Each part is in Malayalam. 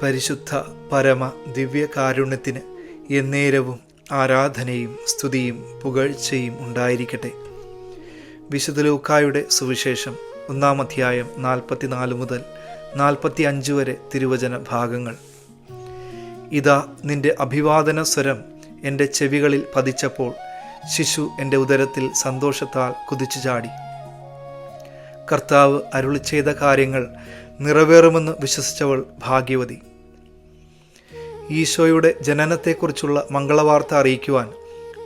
പരിശുദ്ധ പരമ ദിവ്യകാരുണ്യത്തിന് എന്നേരവും ആരാധനയും സ്തുതിയും പുകഴ്ചയും ഉണ്ടായിരിക്കട്ടെ. വിശുദ്ധ ലൂക്കായുടെ സുവിശേഷം 1-ാം അധ്യായം 44 മുതൽ 45 വരെ തിരുവചന ഭാഗങ്ങൾ. ഇതാ നിന്റെ അഭിവാദന സ്വരം എൻ്റെ ചെവികളിൽ പതിച്ചപ്പോൾ ശിശു എൻ്റെ ഉദരത്തിൽ സന്തോഷത്താൽ കുതിച്ചു ചാടി. കർത്താവ് അരുളി ചെയ്ത കാര്യങ്ങൾ നിറവേറുമെന്ന് വിശ്വസിച്ചവൾ ഭാഗ്യവതി. ഈശോയുടെ ജനനത്തെക്കുറിച്ചുള്ള മംഗളവാർത്ത അറിയിക്കുവാൻ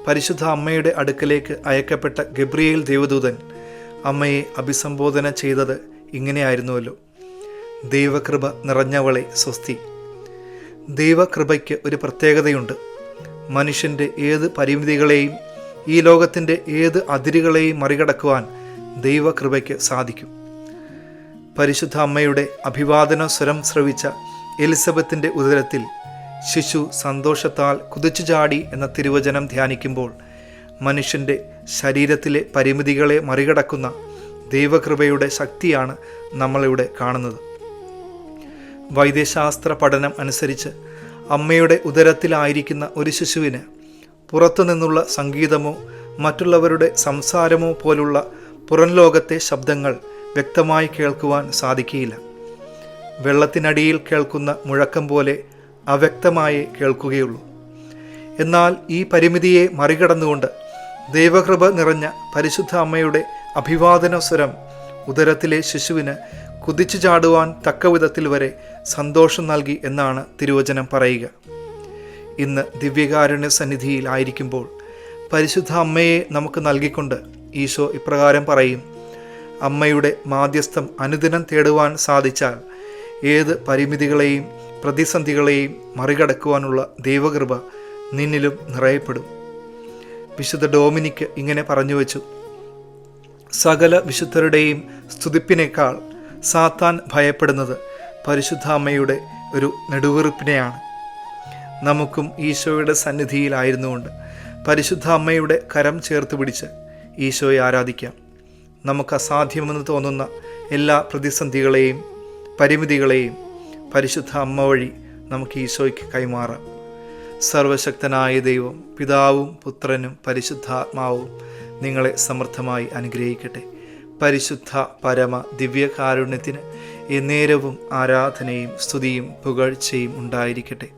പരിശുദ്ധ അമ്മയുടെ അടുക്കലേക്ക് അയക്കപ്പെട്ട ഗബ്രിയേൽ ദേവദൂതൻ അമ്മയെ അഭിസംബോധന ചെയ്തത് ഇങ്ങനെയായിരുന്നുവല്ലോ: ദൈവകൃപ നിറഞ്ഞവളെ സ്വസ്തി. ദൈവകൃപയ്ക്ക് ഒരു പ്രത്യേകതയുണ്ട്. മനുഷ്യൻ്റെ ഏത് പരിമിതികളെയും ഈ ലോകത്തിൻ്റെ ഏത് അതിരുകളെയും മറികടക്കുവാൻ ദൈവകൃപയ്ക്ക് സാധിക്കും. പരിശുദ്ധ അമ്മയുടെ അഭിവാദന സ്വരം ശ്രവിച്ച എലിസബത്തിൻ്റെ ഉദരത്തിൽ ശിശു സന്തോഷത്താൽ കുതിച്ചു ചാടി എന്ന തിരുവചനം ധ്യാനിക്കുമ്പോൾ മനുഷ്യൻ്റെ ശരീരത്തിലെ പരിമിതികളെ മറികടക്കുന്ന ദൈവകൃപയുടെ ശക്തിയാണ് നമ്മളിവിടെ കാണുന്നത്. വൈദ്യശാസ്ത്ര പഠനം അനുസരിച്ച് അമ്മയുടെ ഉദരത്തിലായിരിക്കുന്ന ഒരു ശിശുവിന് പുറത്തുനിന്നുള്ള സംഗീതമോ മറ്റുള്ളവരുടെ സംസാരമോ പോലുള്ള പുറം ലോകത്തെ ശബ്ദങ്ങൾ വ്യക്തമായി കേൾക്കുവാൻ സാധിക്കുകയില്ല. വെള്ളത്തിനടിയിൽ കേൾക്കുന്ന മുഴക്കം പോലെ അവ്യക്തമായി കേൾക്കുകയുള്ളൂ. എന്നാൽ ഈ പരിമിതിയെ മറികടന്നുകൊണ്ട് ദൈവകൃപ നിറഞ്ഞ പരിശുദ്ധ അമ്മയുടെ അഭിവാദന സ്വരം ഉദരത്തിലെ ശിശുവിന് കുതിച്ചു ചാടുവാൻ തക്കവിധത്തിൽ വരെ സന്തോഷം നൽകി എന്നാണ് തിരുവചനം പറയുക. ഇന്ന് ദിവ്യകാരുണ്യ സന്നിധിയിലായിരിക്കുമ്പോൾ പരിശുദ്ധ അമ്മയെ നമുക്ക് നൽകിക്കൊണ്ട് ഈശോ ഇപ്രകാരം പറയും: അമ്മയുടെ മാധ്യസ്ഥം അനുദിനം തേടുവാൻ സാധിച്ചാൽ ഏത് പരിമിതികളെയും പ്രതിസന്ധികളെയും മറികടക്കുവാനുള്ള ദൈവകൃപ നിന്നിലും നിറയപ്പെടും. വിശുദ്ധ ഡോമിനിക്ക് ഇങ്ങനെ പറഞ്ഞു വച്ചു: സകല വിശുദ്ധരുടെയും സ്തുതിപ്പിനേക്കാൾ സാത്താൻ ഭയപ്പെടുന്നത് പരിശുദ്ധ അമ്മയുടെ ഒരു നെടുവീർപ്പിനെയാണ്. നമുക്കും ഈശോയുടെ സന്നിധിയിലായിരുന്നുകൊണ്ട് പരിശുദ്ധ അമ്മയുടെ കരം ചേർത്ത് പിടിച്ച് ഈശോയെ ആരാധിക്കാം. നമുക്ക് അസാധ്യമെന്ന് തോന്നുന്ന എല്ലാ പ്രതിസന്ധികളെയും പരിമിതികളെയും പരിശുദ്ധ അമ്മ വഴി നമുക്ക് ഈശോയ്ക്ക് കൈമാറാം. സർവശക്തനായ ദൈവം പിതാവും പുത്രനും പരിശുദ്ധാത്മാവും നിങ്ങളെ സമൃദ്ധമായി അനുഗ്രഹിക്കട്ടെ. പരിശുദ്ധ പരമ ദിവ്യകാരുണ്യത്തിന് എന്നേരവും ആരാധനയും സ്തുതിയും പുകഴ്ചയും ഉണ്ടായിരിക്കട്ടെ.